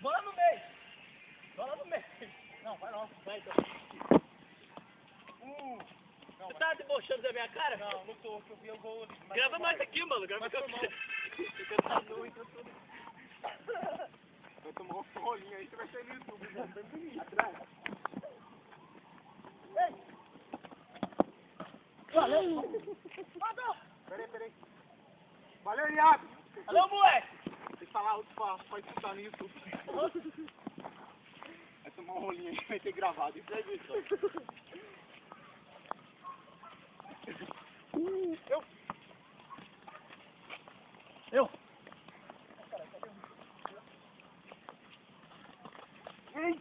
Bola no meio. Bola no meio. Não, vai logo. Vai então. Você tá debochando da minha cara? Não, não tô. Eu vi o gol. Grava mais aqui, mano. Grava mais aqui. Você tá doido, eu tô... Vai tomar um rolinho aí, você vai sair no YouTube, né? Bem bonito. Atrás. Ei! Valeu! Mandou! Peraí. Valeu, Iago! Valeu, moleque! Tem que falar alto pra escutar no YouTube. Vai tomar um rolinho aí, vai ter gravado. Isso aí, bicho. Eu! Ei!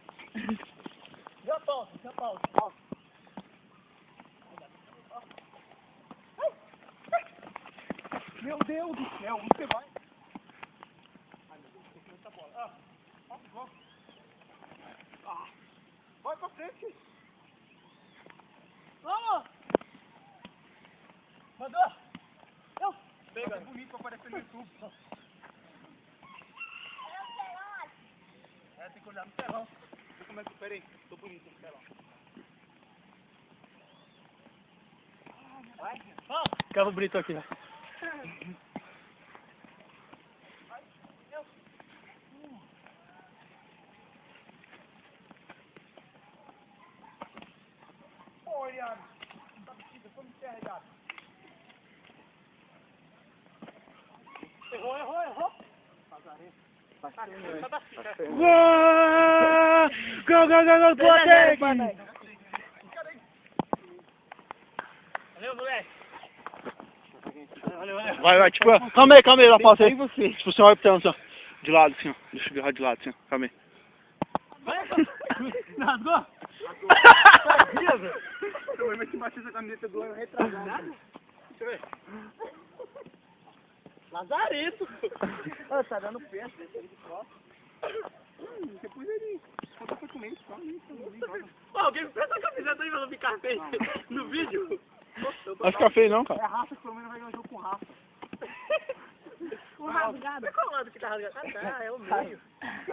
Já pausa. Meu Deus do céu, onde você vai? Ai, meu Deus, tô com essa bola. Vai pra frente. Vamos! Mandou! Eu! Pega. É bonito pra aparecer no YouTube. É, tem que olhar no telão. Peraí, tô bonito no telão. Vai! Vamos! Ficava bonito aqui, né? Pô, Iago. Tá vestido, como terra, Iago. Errou! Gol, Boateng! Valeu, moleque! Valeu. Vai, tipo, calma aí, lá pausa aí. você. Tipo, você olha pro telão assim, ó. De lado, assim, ó. Deixa eu agarrar de lado, assim, ó. Calma aí. Vai! Rasgou? Eu vou te bater essa camiseta do ano retrasado. Deixa eu ver. Lazarento! Ah, tá dando peça, deixa ele de costas. Depois ele... Quando foi comer, só nem Pô, alguém presta a camiseta aí pra não ficar feio no vídeo? Vai ficar feio não, É cara. a Rafa que pelo menos vai ganhar um jogo com Rafa. O rasgado. Qual lado que tá rasgado? Ah, tá, é o meio.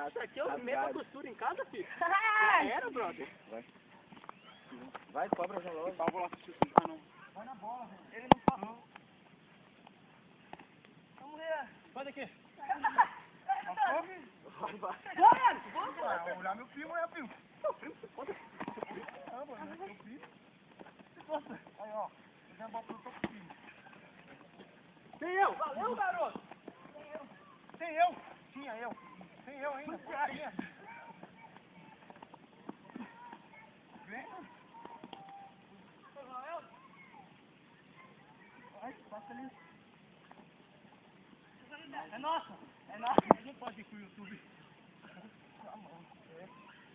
Isso aqui é o meio da costura em casa, filho. Já era, brother. Vai, cobra já logo. Eu vou lá assistir o filme. Ah, não. Vai na bola, velho. Ele não falou. Vamos ver. Faz aqui. Vai. Vai olhar meu primo, é primo. Meu primo, você pode... Ah, mano, meu primo. Aí, ó. Já bola pro seu primo. Tem eu. Valeu, garoto. Tem eu. Tinha eu. Tem eu ainda. Tinha. Vem. Valeu. Vai, passa ali. É nossa. Não pode ir pro YouTube.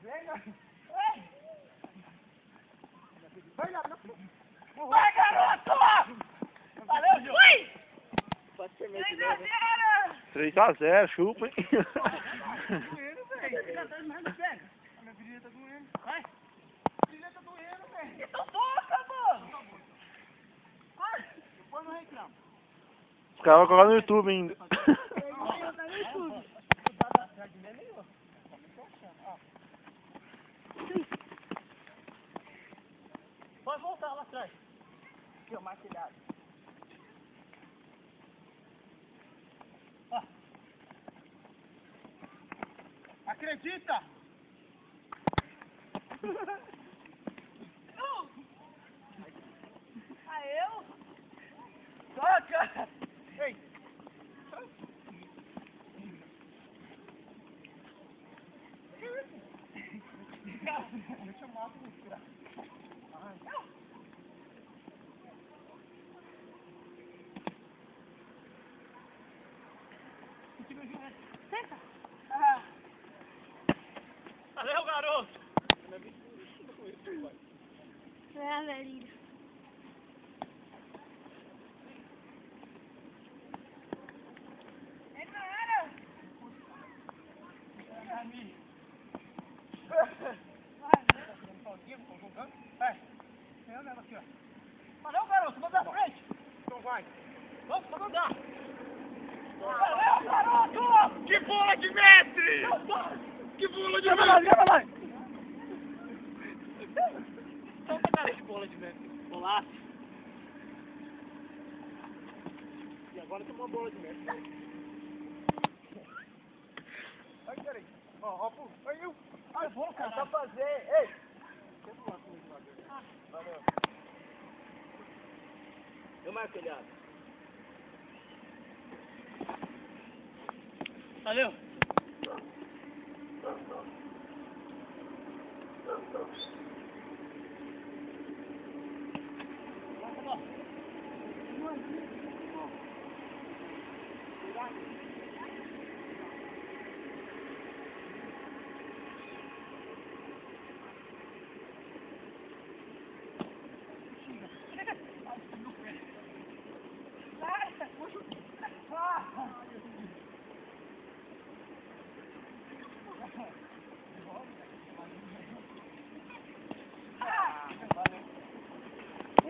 Vem, né? Vai, garoto! Valeu, Gil! Vai! 3x0, chupa, hein? Doendo, velho. A minha virilha tá doendo. Vai! A virilha tá doendo, velho. Então toca, mano! Vai! Depois não reclama. Os caras vão colocar no YouTube ainda. Pode voltar lá atrás. Aqui, ó, mais cuidado. Acredita! Eu? Toca! Ei! Deixa eu matar o desgraça. Senta! Valeu, garoto! É, velhinho. Entra na área! Vai. Tem ela aqui, ó. Valeu, garoto! Manda à frente! Então vai. Vamos mandar! Valeu, garoto! Que bola de mestre! golaço. E agora tem uma bola de mestre. Ai, peraí. Ó, pô. Ai, bola, cara. Tá fazer. Ei. Valeu. Eu marco ele, Valeu.